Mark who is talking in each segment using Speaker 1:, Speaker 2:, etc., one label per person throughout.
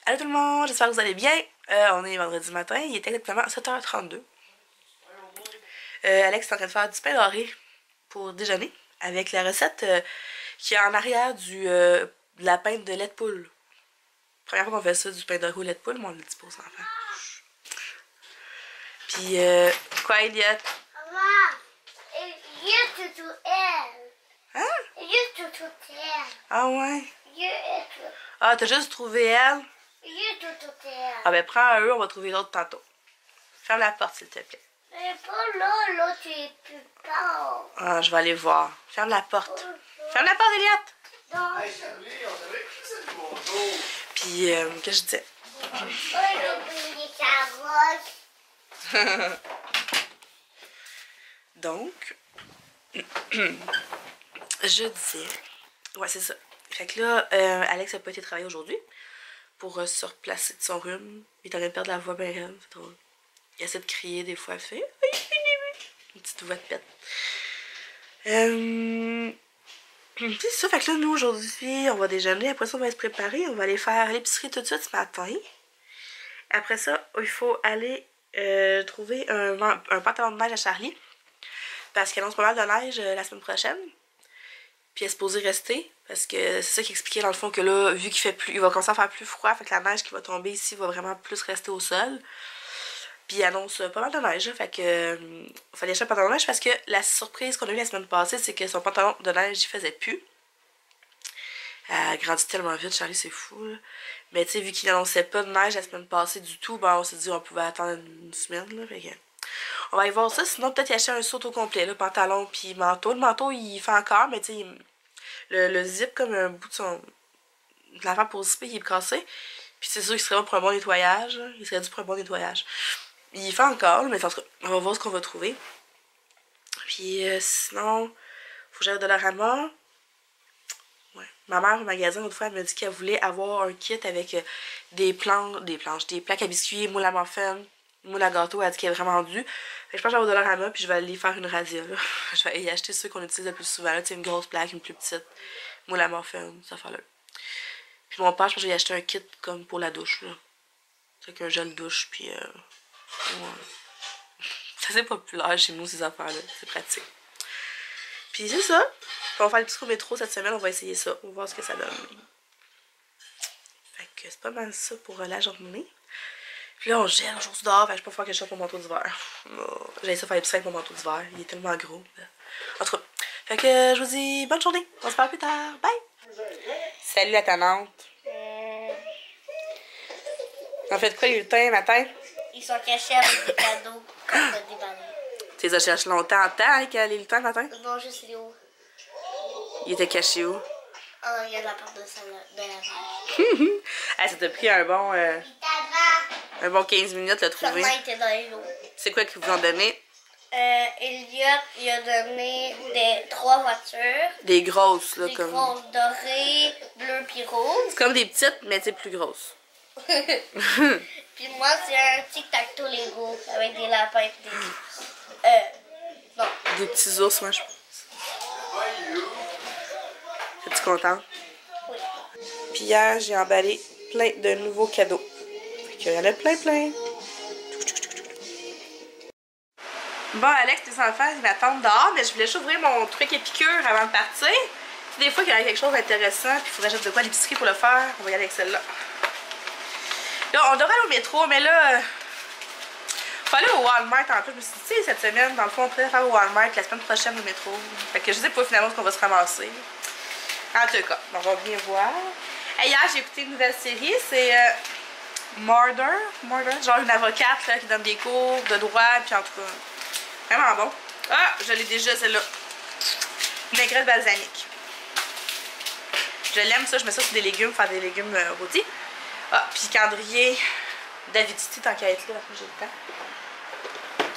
Speaker 1: Allô tout le monde, j'espère que vous allez bien. On est vendredi matin, il est exactement 7h32. Alex est en train de faire du pain doré pour déjeuner avec la recette qui est en arrière de la pinte de lait de poule. Première fois qu'on fait ça, du pain doré au lait de poule, mais on le dit pas aux enfants. Puis, quoi, Elliot?
Speaker 2: Maman, il y a tout elle.
Speaker 1: Hein?
Speaker 2: Il y a tout elle.
Speaker 1: Ah ouais?
Speaker 2: Il y a tout.
Speaker 1: Ah, t'as juste trouvé elle?
Speaker 2: Il y a tout elle.
Speaker 1: Ah ben, prends un, on va trouver l'autre tantôt. Ferme la porte, s'il te plaît.
Speaker 2: Mais pas là, tu es plus tard.
Speaker 1: Ah, je vais aller voir. Ferme la porte. Ferme la porte, Elliot!
Speaker 2: Non.
Speaker 3: Hey Charlie, on savait que c'est le bonjour.
Speaker 1: Puis, qu'est-ce que je disais?
Speaker 2: Oh, j'ai oublié ta roche.
Speaker 1: Donc, je disais... Ouais, c'est ça. Fait que là, Alex n'a pas été travailler aujourd'hui pour se replacer de son rhume. Il est en train de perdre la voix bien raide, c'est drôle. Il essaie de crier des fois, il fait... Une petite voix de pète. C'est ça, fait que là, nous, aujourd'hui, on va déjeuner. Après ça, on va se préparer. On va aller faire l'épicerie tout de suite ce matin. Après ça, il faut aller trouver un pantalon de neige à Charlie. Parce qu'elle annonce pas mal de neige la semaine prochaine. Puis elle est supposée rester. Parce que c'est ça qui expliquait dans le fond que là, vu qu'il fait plus, il va commencer à faire plus froid. Fait que la neige qui va tomber ici va vraiment plus rester au sol. Puis il annonce pas mal de neige. Fait que il fallait acheter un pantalon de neige parce que la surprise qu'on a eue la semaine passée, c'est que son pantalon de neige il faisait plus. Elle grandit tellement vite, Charlie, c'est fou. Là. Mais tu sais, vu qu'il n'annonçait pas de neige la semaine passée du tout, ben on s'est dit on pouvait attendre une semaine. Là, fait que on va y voir ça. Sinon, peut-être y acheter un saut au complet, là, pantalon puis manteau. Le manteau, il fait encore, mais tu sais, le zip comme un bout de son. De l'affaire pour zipper, il est cassé. Puis c'est sûr qu'il serait bon pour un bon nettoyage. Là. Il serait dû pour un bon nettoyage. Il fait encore, mais en tout cas, on va voir ce qu'on va trouver. Puis sinon, faut que j'aille au Dollarama. Ouais. Ma mère au magasin, l'autre fois, elle m'a dit qu'elle voulait avoir un kit avec des plaques à biscuits, moule à muffin, moule à gâteau. Elle a dit qu'elle est vraiment due. Fait que je pense que je vais au Dollarama puis je vais aller faire une razzia. Là. Je vais y acheter ceux qu'on utilise le plus souvent. Là, une grosse plaque, une plus petite, moule à muffin, ça fait là. Puis mon père, je pense que je vais y acheter un kit comme pour la douche. Là. C'est qu'un gel douche, puis ouais. C'est assez populaire chez nous ces affaires-là. C'est pratique. Puis c'est ça. On va faire les petits au métro cette semaine. On va essayer ça. On va voir ce que ça donne. Fait que c'est pas mal ça pour la journée. Puis là, on gèle aujourd'hui dehors. Fait que je peux pas faire quelque chose pour mon manteau d'hiver. Oh, j'ai essayé de faire l'épicerie avec mon manteau d'hiver. Il est tellement gros. En tout cas. Fait que je vous dis bonne journée. On se parle plus tard. Bye. Salut à ta tante. En fait quoi les lutins matin?
Speaker 2: Ils sont cachés avec des cadeaux qu'on a déballés.
Speaker 1: Tu les as cherchés longtemps avec les lutins matin?
Speaker 2: Non, juste Léo.
Speaker 1: Il était caché où?
Speaker 2: Ah, il y a la porte de la
Speaker 1: Ah, ça t'a pris un bon 15 minutes de trouver.
Speaker 2: Fernand était dans l'eau.
Speaker 1: C'est quoi qu'ils vous ont donné?
Speaker 2: Elliot, il a donné 3 voitures.
Speaker 1: Des grosses, là,
Speaker 2: Des
Speaker 1: comme...
Speaker 2: grosses dorées, bleues puis roses.
Speaker 1: C'est comme des petites, mais c'est plus grosses.
Speaker 2: Puis moi, c'est un tic-tac-toe Lego avec des lapins et des... non.
Speaker 1: Des petits ours, moi, je pense. Es-tu contente?
Speaker 2: Oui.
Speaker 1: Puis hier, j'ai emballé plein de nouveaux cadeaux. Fait qu'il y en a plein. Bon, Alex, les enfants, ils m'attendent dehors, mais je voulais juste ouvrir mon truc épicure avant de partir. Puis des fois, qu'il y a quelque chose d'intéressant, puis il faudrait juste de quoi à l'épicerie pour le faire. On va y aller avec celle-là. Là, on devrait aller au métro, mais là, faut aller au Walmart en plus. Je me suis dit, tu sais, cette semaine, dans le fond, on pourrait faire au Walmart la semaine prochaine au métro. Fait que je sais pas finalement ce qu'on va se ramasser. En tout cas, on va bien voir. Et hier, j'ai écouté une nouvelle série, c'est Murder, genre une avocate là, qui donne des cours de droit, puis en tout cas, vraiment bon. Ah, je l'ai déjà celle-là. Vinaigrette balsamique. Je l'aime ça, je mets ça sur des légumes, faire des légumes rôtis. Ah, puis calendrier d'avidité tant qu'à être là, après j'ai le temps.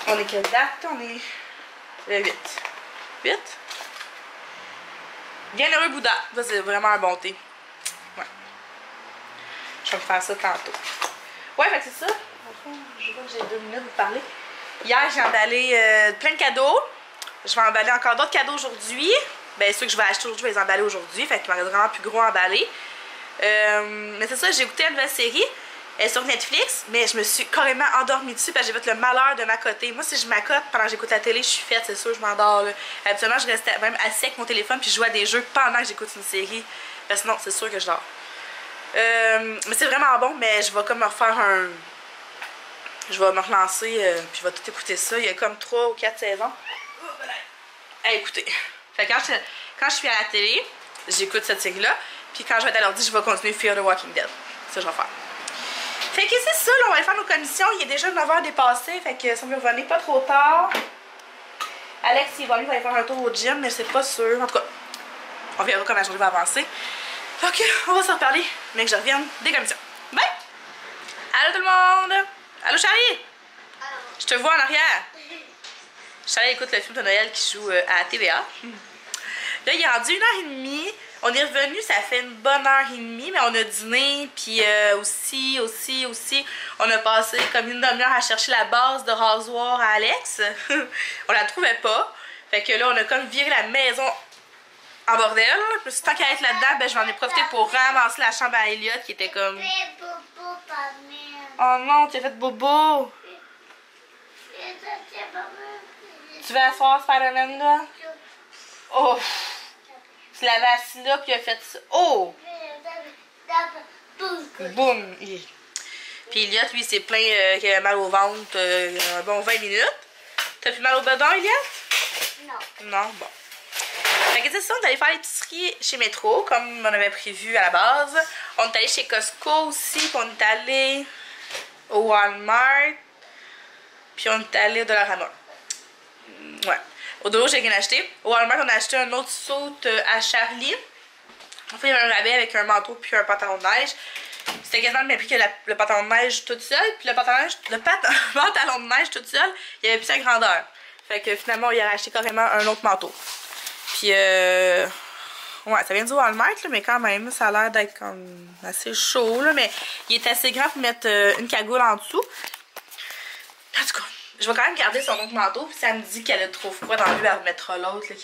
Speaker 1: On est quelle date? On est le 8. 8? Bienheureux Bouddha. Ça, c'est vraiment un bon thé. Ouais. Je vais me faire ça tantôt. Ouais, fait que c'est ça. Je vois que j'ai 2 minutes de vous parler. Hier, j'ai emballé plein de cadeaux. Je vais emballer encore d'autres cadeaux aujourd'hui. Ben, ceux que je vais acheter aujourd'hui, je vais les emballer aujourd'hui. Fait qu'il m'en reste vraiment plus gros à emballer. Mais c'est ça, j'ai écouté une nouvelle série. sur Netflix, mais je me suis carrément endormie dessus parce que j'ai fait le malheur de m'accoter. Moi, si je m'accote pendant que j'écoute la télé, je suis faite, c'est sûr, je m'endors. Habituellement, je restais même assise avec mon téléphone puis je jouais à des jeux pendant que j'écoute une série. Parce que sinon, c'est sûr que je dors. Mais c'est vraiment bon, mais je vais comme me refaire un... Je vais me relancer, puis je vais tout écouter ça. Il y a comme 3 ou 4 saisons à écouter. Fait que quand je suis à la télé, j'écoute cette série-là. Puis quand je vais être à l'ordi, je vais continuer Fear the Walking Dead. C'est ça que je vais faire. Fait que c'est ça, là, on va aller faire nos commissions. Il est déjà 9h dépassé, fait que ça me revenait pas trop tard. Alex, il va aller faire un tour au gym, mais c'est pas sûr. En tout cas, on verra comment la journée va avancer. Ok, on va s'en reparler, mais que je revienne des commissions. Bye! Allô tout le monde! Allô Charlie!
Speaker 2: Allô?
Speaker 1: Je te vois en arrière. Charlie écoute le film de Noël qui joue à TVA. Là, il est rendu 1h30. On est revenu, ça fait une bonne heure et demie, mais on a dîné, puis aussi, on a passé comme une demi-heure à chercher la base de rasoir à Alex. On la trouvait pas. Fait que là, on a comme viré la maison en bordel. Puis tant qu'à être là-dedans, ben, je m'en ai profité pour ramasser la chambre à Elliot qui était comme... Oh non, tu as fait bobo! Tu vas asseoir Spider-Man là? Oh! Tu l'avais assis là puis il a fait ça. Oh! Boum! Puis Elliot, lui, s'est plaint qu'il avait mal au ventre un bon 20 minutes. T'as plus mal au bedon, Elliot?
Speaker 2: Non.
Speaker 1: Non? Bon. Fait que c'est ça, on est allé faire l'épicerie chez Métro, comme on avait prévu à la base. On est allé chez Costco aussi, puis on est allé au Walmart, puis on est allé au Dollarama. Ouais. Au Dollar, j'ai rien acheté. Au Walmart, on a acheté un autre saut à Charlie. En fait, il y avait un rabais avec un manteau puis un pantalon de neige. C'était quasiment le même prix que le pantalon de neige toute seule. Puis le pantalon de neige toute seule, il y avait plus sa grandeur. Fait que finalement, on y a acheté carrément un autre manteau. Puis, ouais, ça vient du Walmart, là, mais quand même, ça a l'air d'être comme assez chaud, là, mais il est assez grand pour mettre une cagoule en dessous. En tout cas, je vais quand même garder son autre manteau, puis ça me dit qu'elle a trop froid dans lui, elle remettra l'autre, là, que...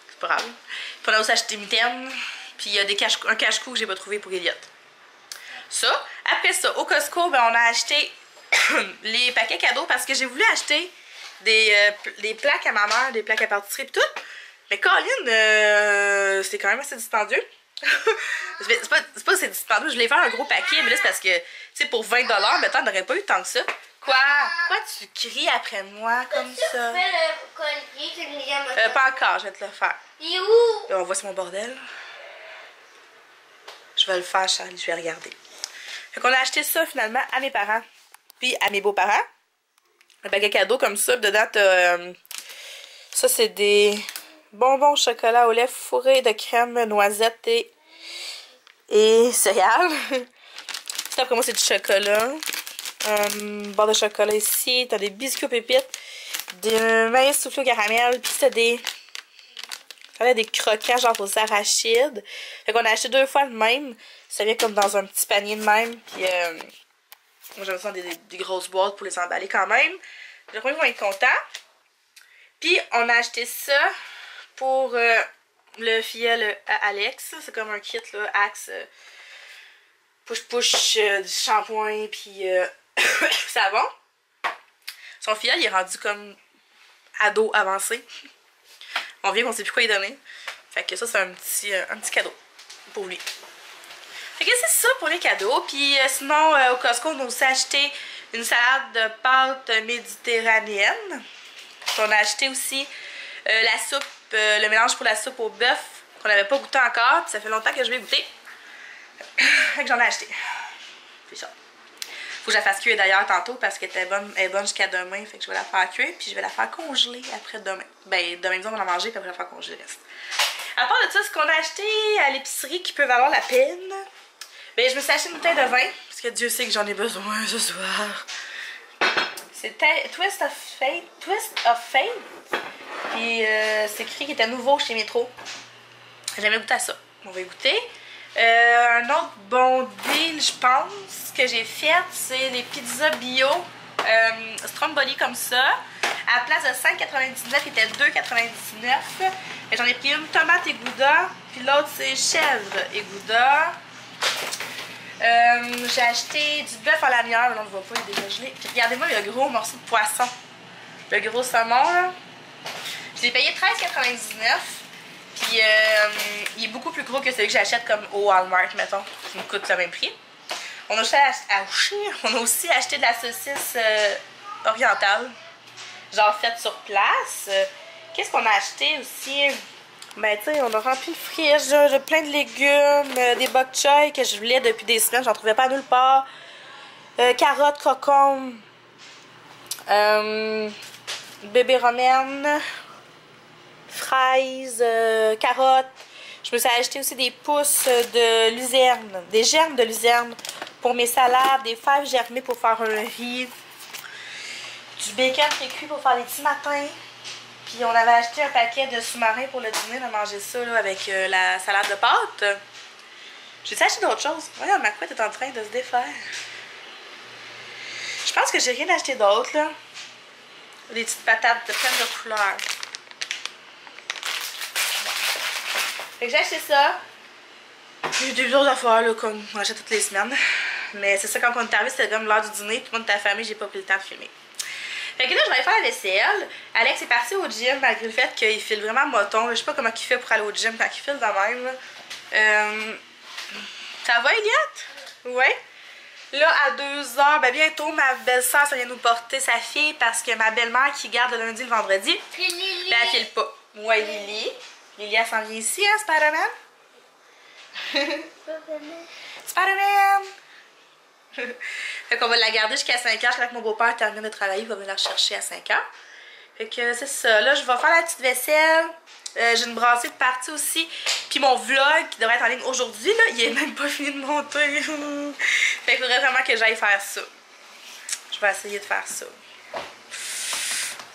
Speaker 1: C'est pas grave. Puis on a aussi acheté des mitaines, puis il y a un cache-cou que j'ai pas trouvé pour Elliot. Ça. Après ça, au Costco, ben, on a acheté les paquets cadeaux parce que j'ai voulu acheter des plaques à ma mère, des plaques à pâtisserie et tout. Mais Colin, c'est quand même assez dispendieux. c'est pas que c'est dispendieux, je voulais faire un gros paquet, mais là c'est parce que, tu sais, pour 20$, mettons, on n'aurait pas eu tant que ça. Quoi? Pourquoi tu cries après moi comme ça?
Speaker 2: Tu fais le collier, tu me dis
Speaker 1: Pas encore, je vais te le faire.
Speaker 2: Il est où?
Speaker 1: Là, on voit c'est mon bordel. Je vais le faire, Charlie, je vais regarder. Fait qu'on a acheté ça finalement à mes parents, puis à mes beaux-parents. Un paquet cadeau comme ça, dedans t'as... ça c'est des bonbons au chocolat au lait fourrés de crème, noisettes et céréales. Ça, après moi c'est du chocolat. Barre de chocolat ici. T'as des biscuits aux pépites. Des maïs soufflés au caramel. Puis c'est des... ça a des croquants genre aux arachides. Fait qu'on a acheté 2 fois le même. Ça vient comme dans un petit panier de même. Puis moi j'aime ça des grosses boîtes pour les emballer quand même. Je crois qu'ils vont être contents. Puis on a acheté ça pour le filleul à Alex. C'est comme un kit là, Axe, push-push, du shampoing, puis savon. Son filleul il est rendu comme ado avancé. On vient qu'on sait plus quoi lui donner. Fait que ça c'est un petit cadeau pour lui. Fait que c'est ça pour les cadeaux. Puis sinon au Costco on a aussi acheté une salade de pâtes méditerranéenne. Puis on a acheté aussi la soupe, le mélange pour la soupe au bœuf qu'on n'avait pas goûté encore. Puis ça fait longtemps que je vais goûter. Fait que j'en ai acheté. C'est ça. Faut que je la fasse cuire d'ailleurs tantôt parce qu'elle est bonne jusqu'à demain. Fait que je vais la faire cuire puis je vais la faire congeler après demain. Ben demain on va la manger puis après je vais la faire congeler le reste. À part de ça, ce qu'on a acheté à l'épicerie qui peut valoir la peine, ben je me suis acheté une bouteille de vin parce que Dieu sait que j'en ai besoin ce soir. C'était Twist of Fate. Puis c'est écrit qu'il était nouveau chez Métro. J'ai jamais goûté à ça. On va y goûter. Un autre bon deal, je pense, que j'ai fait, c'est les pizzas bio Stromboli comme ça. À la place de 5,99, il était 2,99. J'en ai pris une tomate et gouda. Puis l'autre, c'est chèvre et gouda. J'ai acheté du bœuf à lanière, mais on ne voit pas, il est déjà gelé. Puis regardez-moi le gros morceau de poisson. Le gros saumon, là. Je l'ai payé 13,99. Puis il est beaucoup plus gros que celui que j'achète comme au Walmart, mettons, qui me coûte le même prix. On a aussi acheté de la saucisse orientale, genre faite sur place. Qu'est-ce qu'on a acheté aussi? Ben, tu sais, on a rempli le frigo, j'ai plein de légumes, des bok choy que je voulais depuis des semaines, j'en trouvais pas nulle part. Carottes, cocombes, bébé romaine, fraises, carottes. Je me suis acheté aussi des pousses de luzerne, des germes de luzerne pour mes salades, des fèves germées pour faire un riz, du bacon précuit pour faire des petits matins. Puis on avait acheté un paquet de sous-marins pour le dîner, on a mangé ça là, avec la salade de pâtes. J'ai acheté d'autres choses. Regarde, ma couette est en train de se défaire. Je pense que j'ai rien acheté d'autre là. Des petites patates pleines de couleurs. Fait que j'ai acheté ça. J'ai eu des autres affaires là, comme on achète toutes les semaines. Mais c'est ça, quand on est arrivé, c'était comme l'heure du dîner, tout le monde était affamé, j'ai pas pris le temps de filmer. Fait que là, je vais aller faire la vaisselle. Alex est parti au gym malgré le fait qu'il file vraiment moton. Je sais pas comment il fait pour aller au gym quand il file de même. Ça va, Eliott? Ouais. Là, à 2h, ben bientôt, ma belle-sœur, ça vient nous porter sa fille parce que ma belle-mère qui garde le lundi et le vendredi, ben, elle file pas. Ouais, Lily. Lily, elle s'en vient ici, hein, Spider-Man? Spider-Man! Fait qu'on va la garder jusqu'à 5h. Quand mon beau-père termine de travailler, il va venir la rechercher à 5h. Fait que c'est ça. Là, je vais faire la petite vaisselle. J'ai une brassée de partie aussi. Puis mon vlog qui devrait être en ligne aujourd'hui, là, il est même pas fini de monter. Fait qu'il faudrait vraiment que j'aille faire ça. Je vais essayer de faire ça.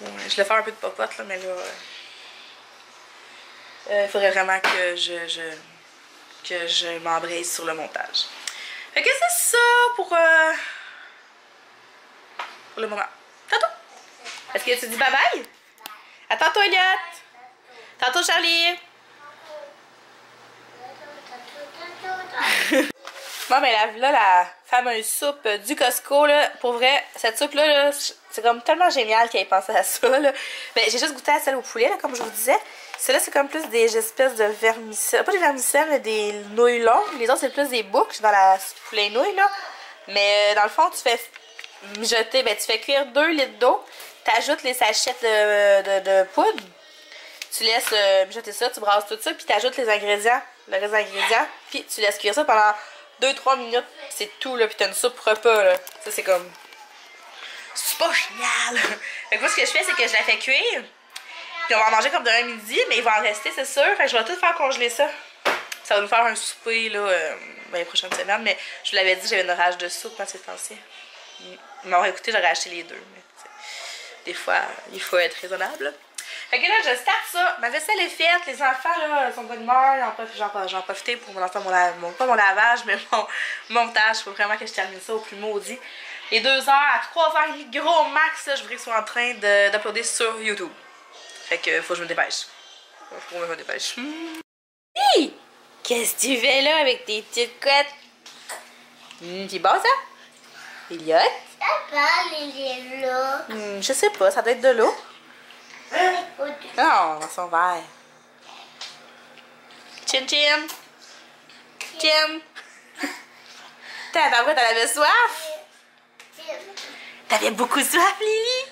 Speaker 1: Ouais, je vais faire un peu de popote, là, mais là... il faudrait vraiment que je m'embraye sur le montage. Fait que c'est ça pour le moment. Tantôt! Est-ce que tu dis bye bye? À tantôt, Eliott! Tantôt, Charlie! Bon, ben là, la fameuse soupe du Costco, là, pour vrai, cette soupe-là, là, c'est comme tellement génial qu'elle ait pensé à ça, là. Ben, j'ai juste goûté à celle au poulet, là, comme je vous disais. Celle-là, c'est comme plus des espèces de vermicelles. Pas des vermicelles, mais des nouilles longues. Les autres, c'est plus des boucles dans la poulet nouilles, là. Mais dans le fond, tu fais mijoter, ben, tu fais cuire 2 litres d'eau. Tu ajoutes les sachets de poudre. Tu laisses mijoter ça, tu brasses tout ça, puis tu ajoutes les ingrédients, le reste des ingrédients. Puis tu laisses cuire ça pendant 2-3 minutes. C'est tout, là. Puis t'as une soupe repas, là. Ça, c'est comme... C'est pas génial! Fait que moi, ce que je fais, c'est que je la fais cuire. Puis on va en manger comme demain midi, mais il va en rester, c'est sûr. Fait que je vais tout faire congeler ça. Ça va nous faire un souper, là, les prochaines semaines. Mais je vous l'avais dit, j'avais une rage de soupe quand c'est passé. Mais on va écouter, j'aurais acheté les deux. Mais des fois, il faut être raisonnable. Fait que là, je starte ça. Ma vaisselle est faite. Les enfants, là, sont de bonne humeur. J'en profite pour pas mon lavage, mais mon montage. Il faut vraiment que je termine ça au plus maudit. Et 2h à 3h30, gros max, là, je voudrais qu'ils soient en train d'uploader sur YouTube. Fait que faut que je me dépêche. Faut que je me dépêche. Hi! Qu'est-ce que tu fais là avec tes petites couettes? C'est bon ça? Eliott?
Speaker 2: Papa, il est là.
Speaker 1: Je sais pas, ça doit être de l'eau. Non, dans son verre. Chin chin. Chin. T'as pas vrai, t'en avais soif? T'avais beaucoup soif, Lily?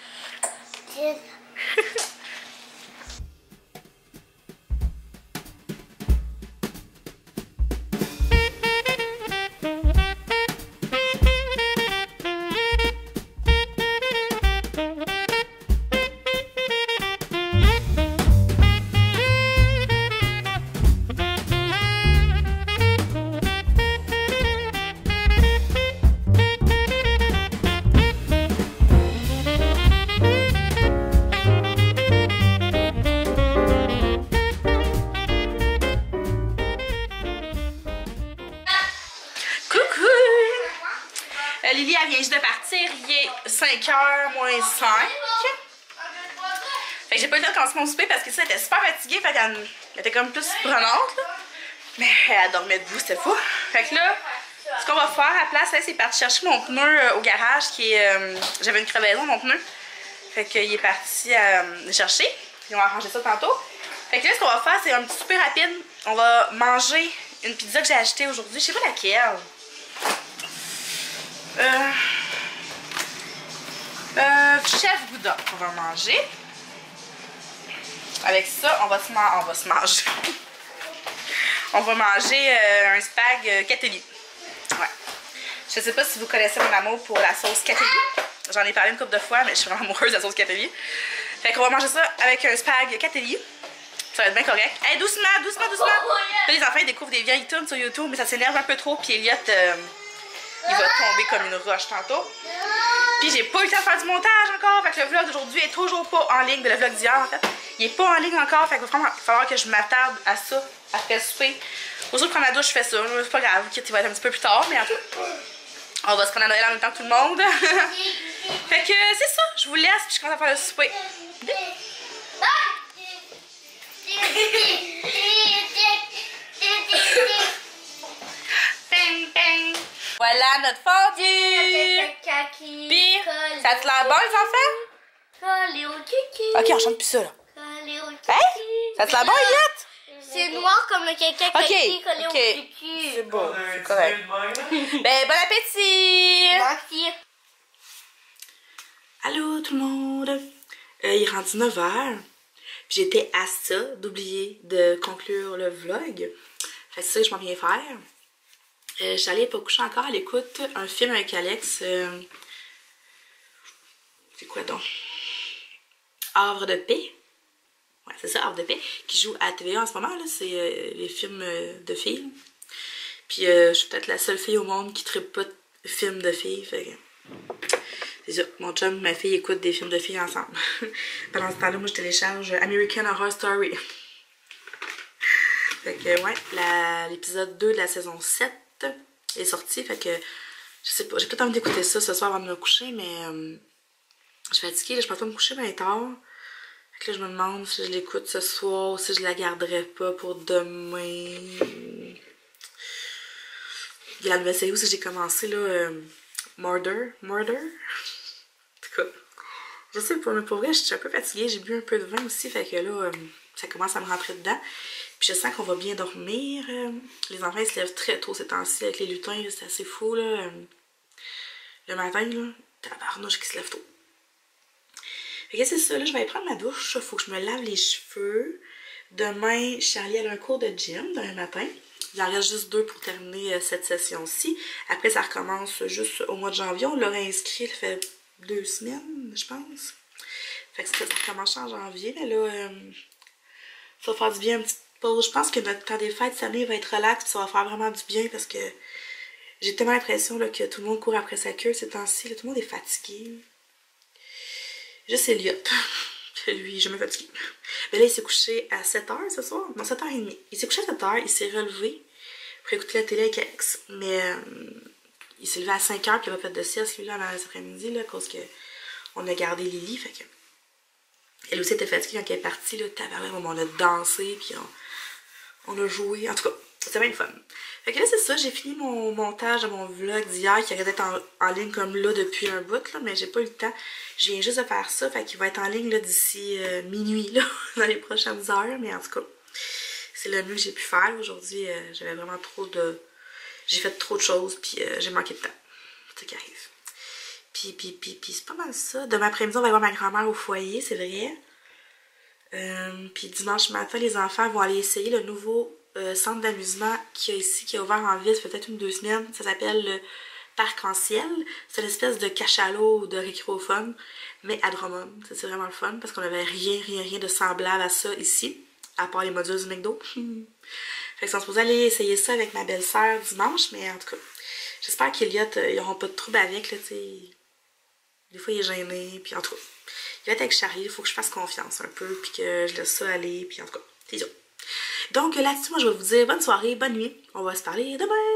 Speaker 1: Lily, elle vient juste de partir. Il est 5h moins 5. Fait que j'ai pas eu le temps de commencer mon souper parce que ça, elle était super fatiguée. Fait qu'elle était comme plus prenante. Là. Mais elle dormait debout, c'était fou. Fait que là, Ce qu'on va faire à la place, là, c'est parti chercher mon pneu au garage qui est. J'avais une crevaison mon pneu. Fait qu'il est parti chercher. Ils vont arranger ça tantôt. Fait que là, ce qu'on va faire, c'est un petit souper rapide. On va manger une pizza que j'ai achetée aujourd'hui. Je sais pas laquelle. Chef Gouda, on va manger. Avec ça, on va se manger. On va manger un spag Catelli. Ouais. Je sais pas si vous connaissez mon amour pour la sauce Catelli. J'en ai parlé une couple de fois, mais je suis vraiment amoureuse de la sauce Catelli. Fait qu'on va manger ça avec un spag Catelli. Ça va être bien correct. Hey, doucement, doucement, doucement! Là, les enfants ils découvrent des vieilles tunes sur YouTube, mais ça s'énerve un peu trop. Puis Elliot, il va tomber comme une roche tantôt. Puis j'ai pas eu le temps de faire du montage encore. Fait que le vlog d'aujourd'hui est toujours pas en ligne. Le vlog d'hier, en fait, il est pas en ligne encore. Fait que vraiment, il va falloir que je m'attarde à ça, après souper. Au lieu de prendre ma douche, je fais ça. C'est pas grave, il va être un petit peu plus tard, mais en tout cas, on va se prendre à Noël en même temps que tout le monde. Fait que c'est ça, je vous laisse, puis je commence à faire le souper. Bang, bang. Voilà notre fondue! Puis, ça te l'air bon, les enfants? Ok, on chante plus ça, là. Hey! Ça te l'air bon, Elliot?
Speaker 2: C'est noir comme le caca collé au cul.
Speaker 1: C'est beau, c'est correct. Ben, bon appétit!
Speaker 2: Merci.
Speaker 1: Allô tout le monde! Il est rendu 9h. Puis j'étais à ça d'oublier de conclure le vlog. Fait que c'est ça que je m'en viens faire. Je suis allée pas coucher encore à l'écoute un film avec Alex. C'est quoi donc? Havre de paix. Ouais, c'est ça, Havre de paix. Qui joue à TVA en ce moment. C'est les films de filles. Puis je suis peut-être la seule fille au monde qui trippe pas de films de filles. Fait que... C'est ça, mon chum et ma fille écoutent des films de filles ensemble. Pendant ce temps-là, moi je télécharge American Horror Story. Fait que ouais, l'épisode 2 de la saison 7 est sorti. Fait que je sais pas, j'ai pas envie d'écouter ça ce soir avant de me coucher, mais je suis fatiguée, là, je peux pas me coucher bien tard. Fait que là je me demande si je l'écoute ce soir ou si je la garderai pas pour demain. Il y a la nouvelle série où j'ai commencé là. Murder? En tout cas, je sais pas, mais pour vrai, je suis un peu fatiguée. J'ai bu un peu de vin aussi, fait que là, ça commence à me rentrer dedans. Puis je sens qu'on va bien dormir. Les enfants, ils se lèvent très tôt ces temps-ci avec les lutins, c'est assez fou, là. Le matin, là, tabarnouche qui se lève tôt. Fait que c'est ça, là, je vais aller prendre ma douche. Faut que je me lave les cheveux. Demain, Charlie a un cours de gym demain matin. Il en reste juste 2 pour terminer cette session-ci. Après, ça recommence juste au mois de janvier. On l'aurait inscrit, ça fait 2 semaines, je pense. Fait que ça recommence en janvier. Mais là, ça va faire du bien, une petite pause. Je pense que notre temps des fêtes cette année va être relax. Puis ça va faire vraiment du bien parce que j'ai tellement l'impression que tout le monde court après sa queue ces temps-ci. Tout le monde est fatigué. Juste Elliot. Que lui, jamais fatigué. Mais là, il s'est couché à 7h ce soir. Non, 7h30. Il s'est couché à 7h. Il s'est relevé pour écouter la télé avec Alex. Mais il s'est levé à 5h puis il a pas fait de sieste, lui, là, cet après-midi, là, à cause que on a gardé Lily. Fait que elle aussi était fatiguée quand elle est partie, là, tabarnak, on a dansé, puis on a joué. En tout cas, c'était bien le fun. Fait que là, c'est ça, j'ai fini mon montage de mon vlog d'hier qui aurait dû être en ligne comme là depuis un bout, là, mais j'ai pas eu le temps. Je viens juste de faire ça, fait qu'il va être en ligne là d'ici minuit, là, dans les prochaines heures, mais en tout cas, c'est le mieux que j'ai pu faire. Aujourd'hui, j'avais vraiment j'ai fait trop de choses, puis j'ai manqué de temps. C'est ça qui arrive. Puis c'est pas mal ça. Demain après-midi, on va aller voir ma grand-mère au foyer, c'est vrai. Puis dimanche matin, les enfants vont aller essayer le nouveau centre d'amusement qu'il y a ici, qui a ouvert en ville, ça fait peut-être 1 ou 2 semaines. Ça s'appelle le Parc en ciel. C'est une espèce de cachalot ou de récréophone, mais à Drummond. C'est vraiment le fun parce qu'on avait rien de semblable à ça ici, à part les modules du McDo. Fait que sont supposés aller essayer ça avec ma belle-sœur dimanche, mais en tout cas, j'espère qu'Elliot, ils auront pas de trouble avec, là, tu sais. Des fois, il est gêné, puis en tout cas, il va être avec Charlie, il faut que je fasse confiance un peu, puis que je laisse ça aller, puis en tout cas, c'est ça. Donc là-dessus, moi, je vais vous dire bonne soirée, bonne nuit. On va se parler demain!